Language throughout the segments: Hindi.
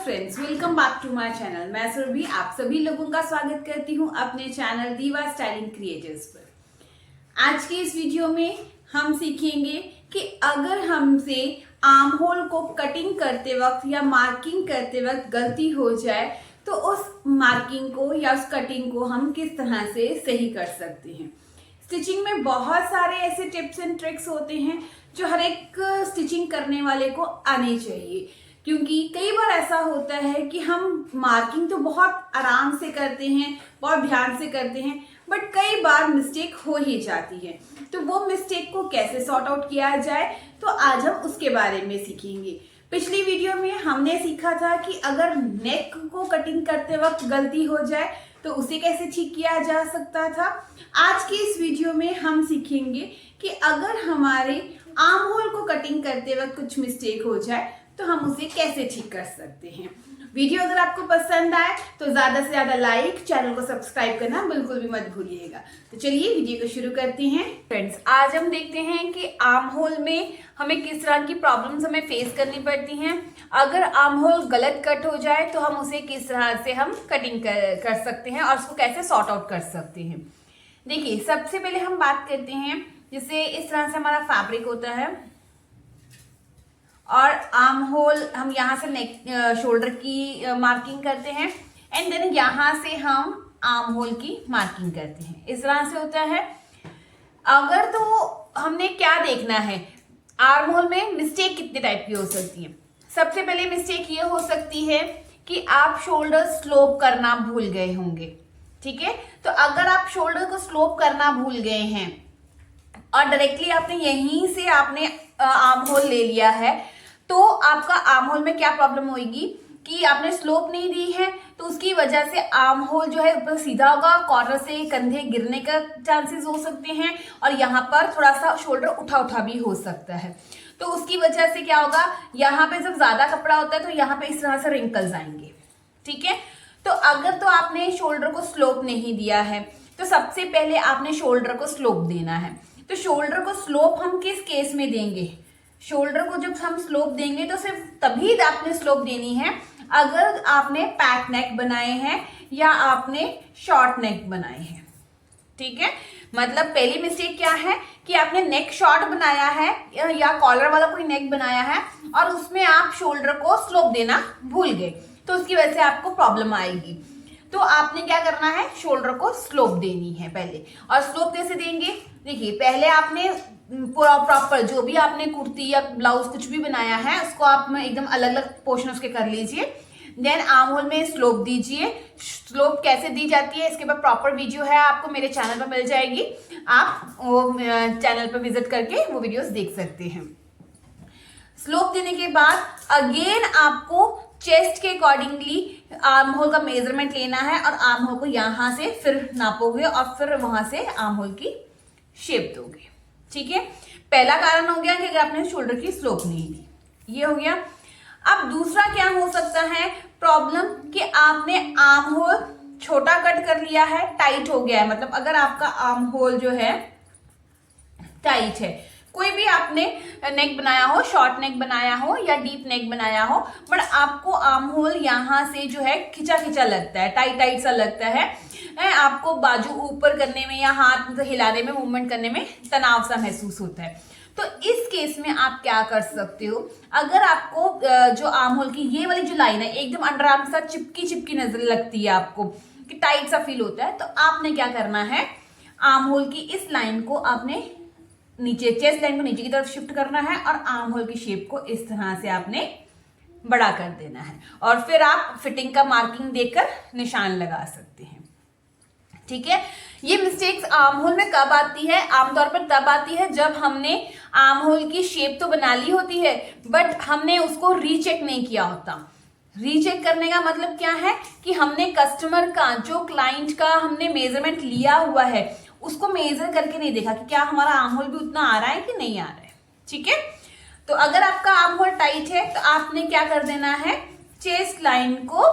Friends, welcome back to my channel. मैं सुरभि आप सभी लोगों का स्वागत करती हूं अपने चैनल दीवा स्टाइलिंग क्रिएटर्स पर। आज की इस वीडियो में हम सीखेंगे कि अगर हमसे आर्म होल को कटिंग करते वक्त या मार्किंग करते वक्त गलती हो जाए तो उस मार्किंग को या उस कटिंग को हम किस तरह से सही कर सकते हैं। स्टिचिंग में बहुत सारे ऐसे टिप्स एंड ट्रिक्स होते हैं जो हर एक स्टिचिंग करने वाले को आने चाहिए, क्योंकि कई बार ऐसा होता है कि हम मार्किंग तो बहुत आराम से करते हैं, बहुत ध्यान से करते हैं, बट कई बार मिस्टेक हो ही जाती है। तो वो मिस्टेक को कैसे सॉर्ट आउट किया जाए, तो आज हम उसके बारे में सीखेंगे। पिछली वीडियो में हमने सीखा था कि अगर नेक को कटिंग करते वक्त गलती हो जाए तो उसे कैसे ठीक किया जा सकता था। आज की इस वीडियो में हम सीखेंगे कि अगर हमारे आर्म होल को कटिंग करते वक्त कुछ मिस्टेक हो जाए तो हम उसे कैसे ठीक कर सकते हैं। वीडियो अगर आपको पसंद आए तो ज्यादा से ज्यादा लाइक, चैनल को सब्सक्राइब करना बिल्कुल भी मत भूलिएगा। तो चलिए वीडियो को शुरू करते हैं। फ्रेंड्स, आज हम देखते हैं कि आर्म होल में हमें किस तरह की प्रॉब्लम्स हमें फेस करनी पड़ती हैं। अगर आर्म होल गलत कट हो जाए तो हम उसे किस तरह से हम कटिंग कर सकते हैं और उसको कैसे सॉर्ट आउट कर सकते हैं। देखिए, सबसे पहले हम बात करते हैं, जैसे इस तरह से हमारा फैब्रिक होता है और आर्म होल हम यहाँ से नेक शोल्डर की मार्किंग करते हैं एंड देन यहाँ से हम आर्म होल की मार्किंग करते हैं। इस तरह से होता है। अगर तो हमने क्या देखना है, आर्म होल में मिस्टेक कितने टाइप की हो सकती है। सबसे पहले मिस्टेक ये हो सकती है कि आप शोल्डर स्लोप करना भूल गए होंगे। ठीक है, तो अगर आप शोल्डर को स्लोप करना भूल गए हैं और डायरेक्टली आपने यहीं से आपने आर्म होल ले लिया है तो आपका आर्म होल में क्या प्रॉब्लम होगी कि आपने स्लोप नहीं दी है, तो उसकी वजह से आर्म होल जो है ऊपर सीधा होगा, कॉर्नर से कंधे गिरने का चांसेस हो सकते हैं और यहाँ पर थोड़ा सा शोल्डर उठा उठा भी हो सकता है। तो उसकी वजह से क्या होगा, यहाँ पे जब ज्यादा कपड़ा होता है तो यहाँ पे इस तरह से रिंकल्स आएंगे। ठीक है, तो अगर तो आपने शोल्डर को स्लोप नहीं दिया है तो सबसे पहले आपने शोल्डर को स्लोप देना है। तो शोल्डर को स्लोप हम किस केस में देंगे, शोल्डर को जब हम स्लोप देंगे तो सिर्फ तभी आपने स्लोप देनी है अगर आपने पैक नेक बनाए हैं या आपने शॉर्ट नेक बनाए हैं। ठीक है, मतलब पहली मिस्टेक क्या है कि आपने नेक शॉर्ट बनाया है या कॉलर वाला कोई नेक बनाया है और उसमें आप शोल्डर को स्लोप देना भूल गए, तो उसकी वजह से आपको प्रॉब्लम आएगी। तो आपने क्या करना है, शोल्डर को स्लोप देनी है पहले। और स्लोप कैसे देंगे, देखिए पहले आपने पूरा प्रॉपर जो भी आपने कुर्ती या ब्लाउज कुछ भी बनाया है उसको आप एकदम अलग अलग पोर्शन उसके कर लीजिए। देन आर्म होल में स्लोप दीजिए। स्लोप कैसे दी जाती है इसके बाद प्रॉपर वीडियो है, आपको मेरे चैनल पर मिल जाएगी, आप वो चैनल पर विजिट करके वो वीडियोस देख सकते हैं। स्लोप देने के बाद अगेन आपको चेस्ट के अकॉर्डिंगली आर्म होल का मेजरमेंट लेना है और आर्म होल को यहाँ से फिर नापोगे और फिर वहां से आर्म होल की शेप दोगे। ठीक है, पहला कारण हो गया कि अगर आपने शोल्डर की स्लोप नहीं दी, ये हो गया। अब दूसरा क्या हो सकता है प्रॉब्लम कि आपने आर्म होल छोटा कट कर लिया है, टाइट हो गया है। मतलब अगर आपका आर्म होल जो है टाइट है, कोई भी आपने नेक बनाया हो, शॉर्ट नेक बनाया हो या डीप नेक बनाया हो, बट आपको आर्म होल यहाँ से जो है खिंचा खिंचा लगता है, टाइट टाइट सा लगता है, आपको बाजू ऊपर करने में या हाथ हिलाने में, मूवमेंट करने में तनाव सा महसूस होता है। तो इस केस में आप क्या कर सकते हो, अगर आपको जो आर्म होल की ये वाली जो लाइन है एकदम अंडर आर्म के साथ चिपकी चिपकी नजर लगती है, आपको कि टाइट सा फील होता है, तो आपने क्या करना है, आर्म होल की इस लाइन को आपने नीचे, चेस्ट लाइन को नीचे की तरफ शिफ्ट करना है और आर्म होल की शेप को इस तरह से आपने बड़ा कर देना है और फिर आप फिटिंग का मार्किंग देकर निशान लगा सकते हैं। ठीक है, ये मिस्टेक्स आर्म होल में कब आती है, आमतौर पर तब आती है जब हमने आर्म होल की शेप तो बना ली होती है बट हमने उसको रीचेक नहीं किया होता। रीचेक करने का मतलब क्या है कि हमने कस्टमर का, जो क्लाइंट का हमने मेजरमेंट लिया हुआ है उसको मेजर करके नहीं देखा कि क्या हमारा आर्म होल भी उतना आ रहा है कि नहीं आ रहा है। ठीक है, तो अगर आपका आर्म होल टाइट है तो आपने क्या कर देना है, चेस्ट लाइन को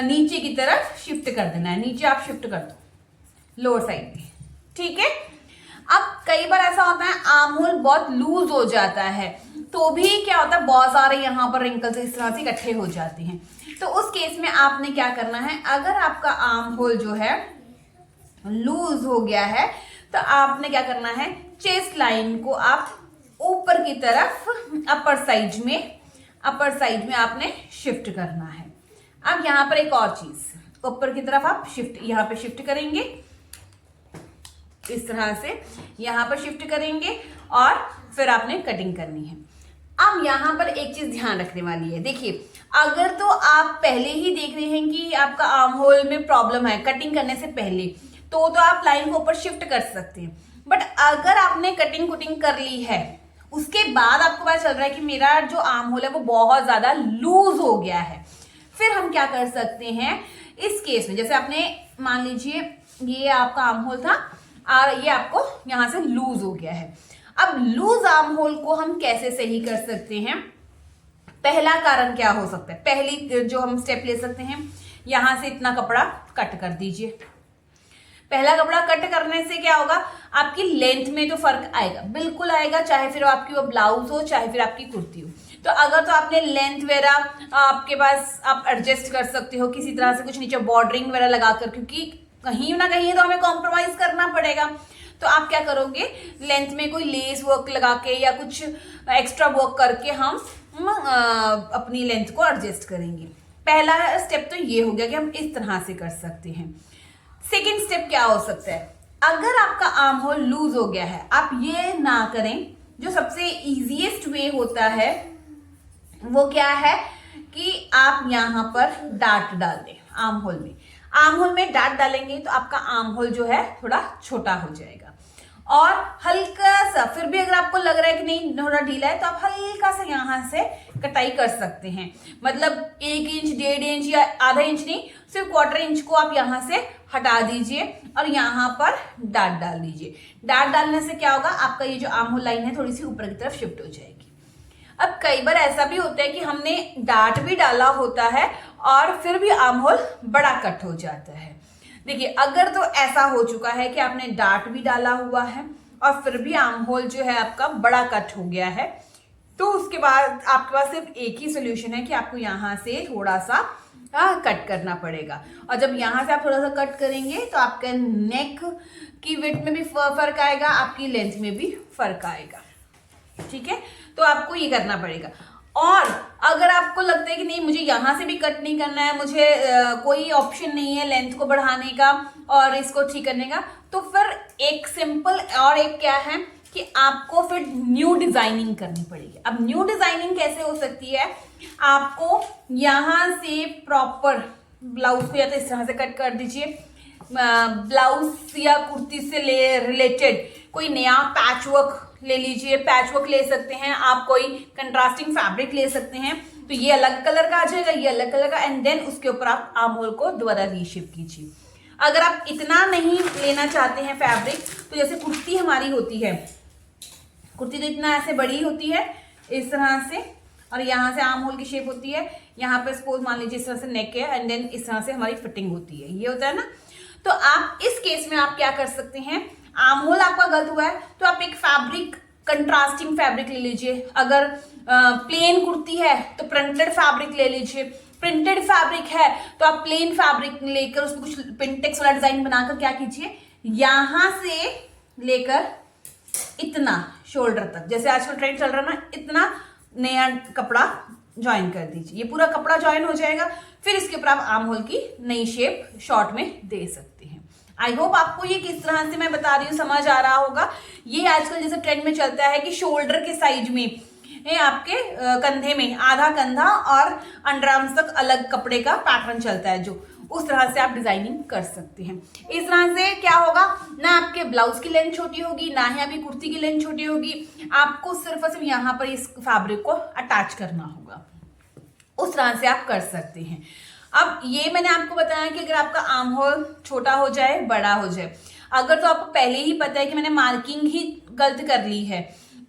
नीचे की तरफ शिफ्ट कर देना है। नीचे आप शिफ्ट कर दो लोअर साइड में। ठीक है, अब कई बार ऐसा होता है आर्म होल बहुत लूज हो जाता है तो भी क्या होता है, बहुत सारे यहाँ पर रिंकल्स इस तरह से इकट्ठे हो जाते हैं। तो उस केस में आपने क्या करना है, अगर आपका आर्म होल जो है लूज हो गया है तो आपने क्या करना है, चेस्ट लाइन को आप ऊपर की तरफ अपर साइड में आपने शिफ्ट करना है। अब यहाँ पर एक और चीज, ऊपर की तरफ आप यहाँ पे शिफ्ट करेंगे, इस तरह से यहाँ पर शिफ्ट करेंगे और फिर आपने कटिंग करनी है। अब यहाँ पर एक चीज ध्यान रखने वाली है, देखिए अगर तो आप पहले ही देख रहे हैं कि आपका आर्म होल में प्रॉब्लम है कटिंग करने से पहले, तो आप लाइन को ऊपर शिफ्ट कर सकते हैं। बट अगर आपने कटिंग कुटिंग कर ली है, उसके बाद आपको पता चल रहा है कि मेरा जो आर्म होल है वो बहुत ज्यादा लूज हो गया है, फिर हम क्या कर सकते हैं इस केस में, जैसे आपने मान लीजिए ये आपका आर्म होल था और ये आपको यहां से लूज हो गया है। अब लूज आर्म होल को हम कैसे सही कर सकते हैं, पहला कारण क्या हो सकता है, पहली जो हम स्टेप ले सकते हैं, यहां से इतना कपड़ा कट कर दीजिए। पहला कपड़ा कट करने से क्या होगा, आपकी लेंथ में तो फर्क आएगा, बिल्कुल आएगा, चाहे फिर आपकी वो ब्लाउज हो चाहे फिर आपकी कुर्ती हो। तो अगर तो आपने लेंथ वगैरह आपके पास आप एडजस्ट कर सकते हो किसी तरह से, कुछ नीचे बॉर्डरिंग वगैरह लगाकर, क्योंकि कहीं ना कहीं तो हमें कॉम्प्रोमाइज करना पड़ेगा। तो आप क्या करोगे, लेंथ में कोई लेस वर्क लगा के या कुछ एक्स्ट्रा वर्क करके हम अपनी लेंथ को एडजस्ट करेंगे। पहला स्टेप तो ये हो गया कि हम इस तरह से कर सकते हैं। सेकेंड स्टेप क्या हो सकता है, अगर आपका आर्म होल लूज हो गया है, आप ये ना करें, जो सबसे इजीएस्ट वे होता है वो क्या है कि आप यहाँ पर डार्ट डाल दें आर्म होल में। आर्म होल में डार्ट डालेंगे तो आपका आर्म होल जो है थोड़ा छोटा हो जाएगा, और हल्का सा फिर भी अगर आपको लग रहा है कि नहीं थोड़ा ढीला है तो आप हल्का सा यहाँ से कटाई कर सकते हैं, मतलब 1 इंच 1.5 इंच या आधा इंच नहीं, सिर्फ 1/4 इंच को आप यहाँ से हटा दीजिए और यहाँ पर डार्ट डाल दीजिए। डार्ट डालने से क्या होगा, आपका ये जो आर्म होल लाइन है थोड़ी सी ऊपर की तरफ शिफ्ट हो जाएगी। अब कई बार ऐसा भी होता है कि हमने डार्ट भी डाला होता है और फिर भी आर्म होल बड़ा कट हो जाता है। देखिए अगर तो ऐसा हो चुका है कि आपने डार्ट भी डाला हुआ है और फिर भी आर्म होल जो है आपका बड़ा कट हो गया है, तो उसके बाद आपके पास सिर्फ एक ही सोल्यूशन है कि आपको यहाँ से थोड़ा सा कट करना पड़ेगा। और जब यहाँ से आप थोड़ा सा कट करेंगे तो आपके नेक की विड्थ में भी फर्क आएगा, आपकी लेंथ में भी फर्क आएगा। ठीक है, तो आपको ये करना पड़ेगा। और अगर आपको लगता है कि नहीं मुझे यहाँ से भी कट नहीं करना है, मुझे कोई ऑप्शन नहीं है लेंथ को बढ़ाने का और इसको ठीक करने का, तो फिर एक सिंपल और एक क्या है कि आपको फिर न्यू डिजाइनिंग करनी पड़ेगी। अब न्यू डिजाइनिंग कैसे हो सकती है, आपको यहाँ से प्रॉपर ब्लाउज को या तो इस तरह से कट कर दीजिए, ब्लाउज या कुर्ती से रिलेटेड कोई नया पैच वर्क ले लीजिए, पैच वर्क ले सकते हैं आप, कोई कंट्रास्टिंग फैब्रिक ले सकते हैं, तो ये अलग कलर का आ जाएगा, ये अलग कलर का, एंड देन उसके ऊपर आप आर्म होल को दोबारा रीशेप कीजिए। अगर आप इतना नहीं लेना चाहते हैं फैब्रिक, तो जैसे कुर्ती हमारी होती है, कुर्ती तो इतना ऐसे बड़ी होती है इस तरह से, और यहाँ से आर्म होल की शेप होती है, यहाँ पे सपोज मान लीजिए इस तरह से नेक है एंड देन इस तरह से हमारी फिटिंग होती है, ये होता है ना। तो आप इस केस में आप क्या कर सकते हैं, आर्म होल आपका गलत हुआ है तो आप एक फैब्रिक कंट्रास्टिंग फैब्रिक ले लीजिए। अगर प्लेन कुर्ती है तो प्रिंटेड फैब्रिक ले लीजिए, प्रिंटेड फैब्रिक है तो आप प्लेन फैब्रिक लेकर उसमें कुछ पिंटेक्स वाला डिजाइन बनाकर क्या कीजिए, यहां से लेकर इतना शोल्डर तक, जैसे आजकल ट्रेंड चल रहा है ना, इतना नया कपड़ा ज्वाइन कर दीजिए, ये पूरा कपड़ा ज्वाइन हो जाएगा। फिर इसके ऊपर आप आर्म होल की नई शेप शॉर्ट में दे सकते हैं। आई होप आपको ये किस तरह से मैं बता रही हूँ समझ आ रहा होगा। ये आजकल जैसे ट्रेंड में चलता है कि शोल्डर के साइड में आपके कंधे में आधा कंधा और अंडर आर्म्स तक अलग कपड़े का पैटर्न चलता है, जो उस तरह से आप डिजाइनिंग कर सकते हैं। इस तरह से क्या होगा, ना आपके ब्लाउज की लेंथ छोटी होगी, ना ही आपकी कुर्ती की लेंथ छोटी होगी, आपको सिर्फ और सिर्फ यहाँ पर इस फैब्रिक को अटैच करना होगा, उस तरह से आप कर सकते हैं। अब ये मैंने आपको बताया कि अगर आपका आर्म होल छोटा हो जाए बड़ा हो जाए, अगर तो आपको पहले ही पता है कि मैंने मार्किंग ही गलत कर ली है,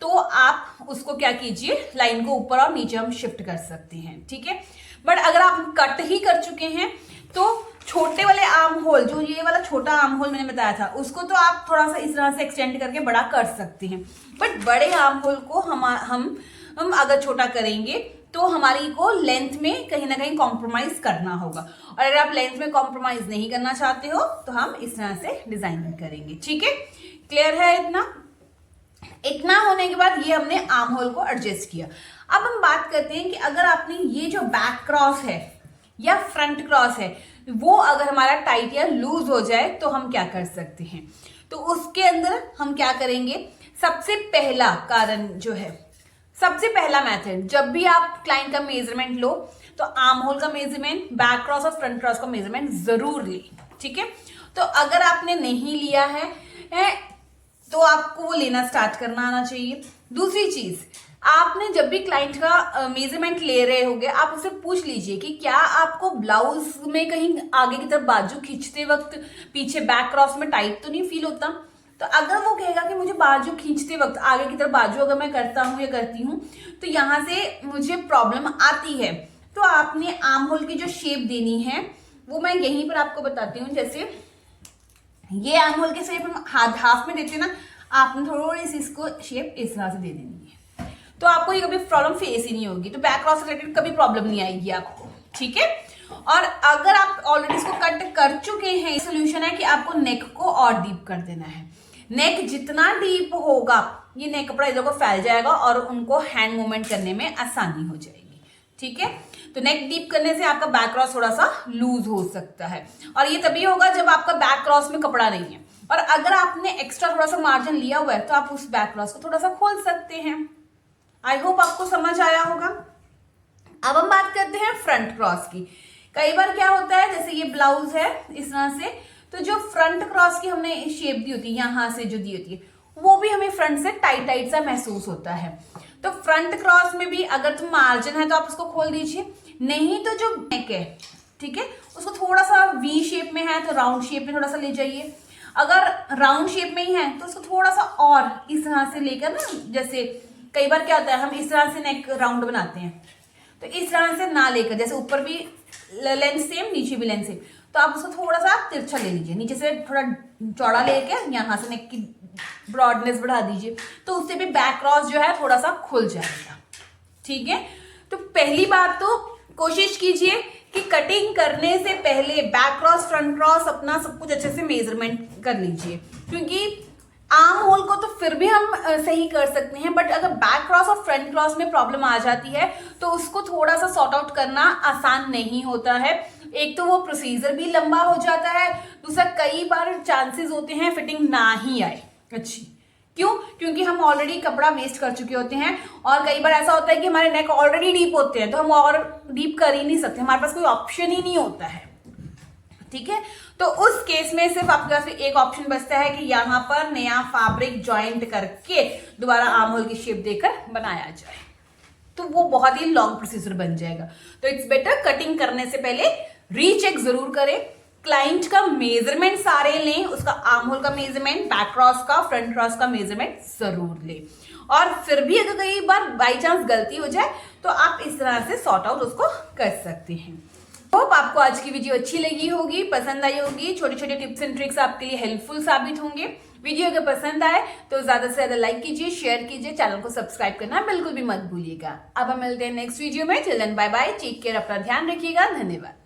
तो आप उसको क्या कीजिए, लाइन को ऊपर और नीचे हम शिफ्ट कर सकते हैं। ठीक है, बट अगर आप कट ही कर चुके हैं तो छोटे वाले आर्म होल, जो ये वाला छोटा आर्म होल मैंने बताया था, उसको तो आप थोड़ा सा इस तरह से एक्सटेंड करके बड़ा कर सकते हैं, बट बड़े आर्म होल को हम हम अगर छोटा करेंगे तो हमारी को लेंथ में कहीं ना कहीं कॉम्प्रोमाइज करना होगा, और अगर आप लेंथ में कॉम्प्रोमाइज नहीं करना चाहते हो तो हम इस तरह से डिजाइनिंग करेंगे। ठीक है, क्लियर है? इतना होने के बाद ये हमने आर्म होल को एडजस्ट किया। अब हम बात करते हैं कि अगर आपने ये जो बैक क्रॉस है या फ्रंट क्रॉस है वो अगर हमारा टाइट या लूज हो जाए तो हम क्या कर सकते हैं। तो उसके अंदर हम क्या करेंगे, सबसे पहला कारण जो है, सबसे पहला मेथड, जब भी आप क्लाइंट का मेजरमेंट लो तो आर्म होल का मेजरमेंट, बैक क्रॉस और फ्रंट क्रॉस का मेजरमेंट जरूर ले। ठीक है, तो अगर आपने नहीं लिया है तो आपको वो लेना स्टार्ट करना आना चाहिए। दूसरी चीज, आपने जब भी क्लाइंट का मेजरमेंट ले रहे होगे आप उससे पूछ लीजिए कि क्या आपको ब्लाउज में कहीं आगे की तरफ बाजू खींचते वक्त पीछे बैक क्रॉस में टाइट तो नहीं फील होता। तो अगर वो कहेगा कि मुझे बाजू खींचते वक्त आगे की तरफ बाजू अगर मैं करता हूँ या करती हूँ तो यहाँ से मुझे प्रॉब्लम आती है, तो आपने आर्म होल की जो शेप देनी है वो मैं यहीं पर आपको बताती हूँ। जैसे ये आर्म होल की शेप हम हाफ में देते हैं ना, आपने थोड़ी सी इसको शेप इस तरह से दे देनी है, तो आपको ये कभी प्रॉब्लम फेस ही नहीं होगी। तो बैक क्रॉस रिलेटेड कभी प्रॉब्लम नहीं आएगी आपको। ठीक है, और अगर आप ऑलरेडी इसको कट कर चुके हैं, सोल्यूशन है कि आपको नेक को और डीप कर देना है। नेक जितना डीप होगा ये नेक कपड़ा इधर को फैल जाएगा और उनको हैंड मूवमेंट करने में आसानी हो जाएगी। ठीक है, तो नेक डीप करने से आपका बैक क्रॉस थोड़ा सा लूज हो सकता है, और ये तभी होगा जब आपका बैक क्रॉस में कपड़ा नहीं है। और अगर आपने एक्स्ट्रा थोड़ा सा मार्जिन लिया हुआ है तो आप उस बैक क्रॉस को थोड़ा सा खोल सकते हैं। आई होप आपको समझ आया होगा। अब हम बात करते हैं फ्रंट क्रॉस की। कई बार क्या होता है, जैसे ये ब्लाउज है इस तरह से, तो जो फ्रंट क्रॉस की हमने शेप दी होती है, यहां से जो दी होती है, वो भी हमें फ्रंट से टाइट टाइट सा महसूस होता है। तो फ्रंट क्रॉस में भी अगर तुम मार्जिन है तो आप उसको खोल दीजिए, नहीं तो जो नेक है, ठीक है, उसको थोड़ा सा वी शेप में है तो राउंड शेप में थोड़ा सा ले जाइए। अगर राउंड शेप में ही है तो उसको थोड़ा सा और इस तरह से लेकर ना, जैसे कई बार क्या होता है हम इस तरह से नेक राउंड बनाते हैं, तो इस तरह से ना लेकर, जैसे ऊपर भी लेंथ सेम नीचे भी लेंथ सेम, तो आप उसको थोड़ा सा तिरछा ले लीजिए, नीचे से थोड़ा चौड़ा लेके यहाँ से नेक की ब्रॉडनेस बढ़ा दीजिए, तो उससे भी बैक क्रॉस जो है थोड़ा सा खुल जाएगा। ठीक है, तो पहली बात तो कोशिश कीजिए कि कटिंग करने से पहले बैक क्रॉस फ्रंट क्रॉस अपना सब कुछ अच्छे से मेजरमेंट कर लीजिए, क्योंकि आर्म होल को तो फिर भी हम सही कर सकते हैं, बट अगर बैक क्रॉस और फ्रंट क्रॉस में प्रॉब्लम आ जाती है तो उसको थोड़ा सा सॉर्ट आउट करना आसान नहीं होता है। एक तो वो प्रोसीजर भी लंबा हो जाता है, दूसरा कई बार चांसेस होते हैं फिटिंग ना ही आए अच्छी। क्यों? क्योंकि हम ऑलरेडी कपड़ा वेस्ट कर चुके होते हैं, और कई बार ऐसा होता है कि हमारे नेक ऑलरेडी डीप होते हैं तो हम और डीप कर ही नहीं सकते, हमारे पास कोई ऑप्शन ही नहीं होता है। ठीक है, तो उस केस में सिर्फ आपके पास एक ऑप्शन बचता है कि यहाँ पर नया फैब्रिक ज्वाइंट करके दोबारा आर्म होल की शेप देकर बनाया जाए, तो वो बहुत ही लॉन्ग प्रोसीजर बन जाएगा। तो इट्स बेटर कटिंग करने से पहले रीचेक जरूर करें, क्लाइंट का मेजरमेंट सारे लें, उसका आर्म होल का मेजरमेंट, बैक क्रॉस का, फ्रंट क्रॉस का मेजरमेंट जरूर लें, और फिर भी अगर कई बार बाई चांस गलती हो जाए तो आप इस तरह से सॉर्ट आउट उसको कर सकते हैं। होप आपको आज की वीडियो अच्छी लगी होगी, पसंद आई होगी, छोटे छोटे टिप्स एंड ट्रिक्स आपके लिए हेल्पफुल साबित होंगे। वीडियो अगर पसंद आए तो ज्यादा से ज्यादा लाइक कीजिए, शेयर कीजिए, चैनल को सब्सक्राइब करना बिल्कुल भी मत भूलिएगा। अब हम मिलते हैं नेक्स्ट वीडियो में। Till then bye bye, take care, अपना ध्यान रखिएगा, धन्यवाद।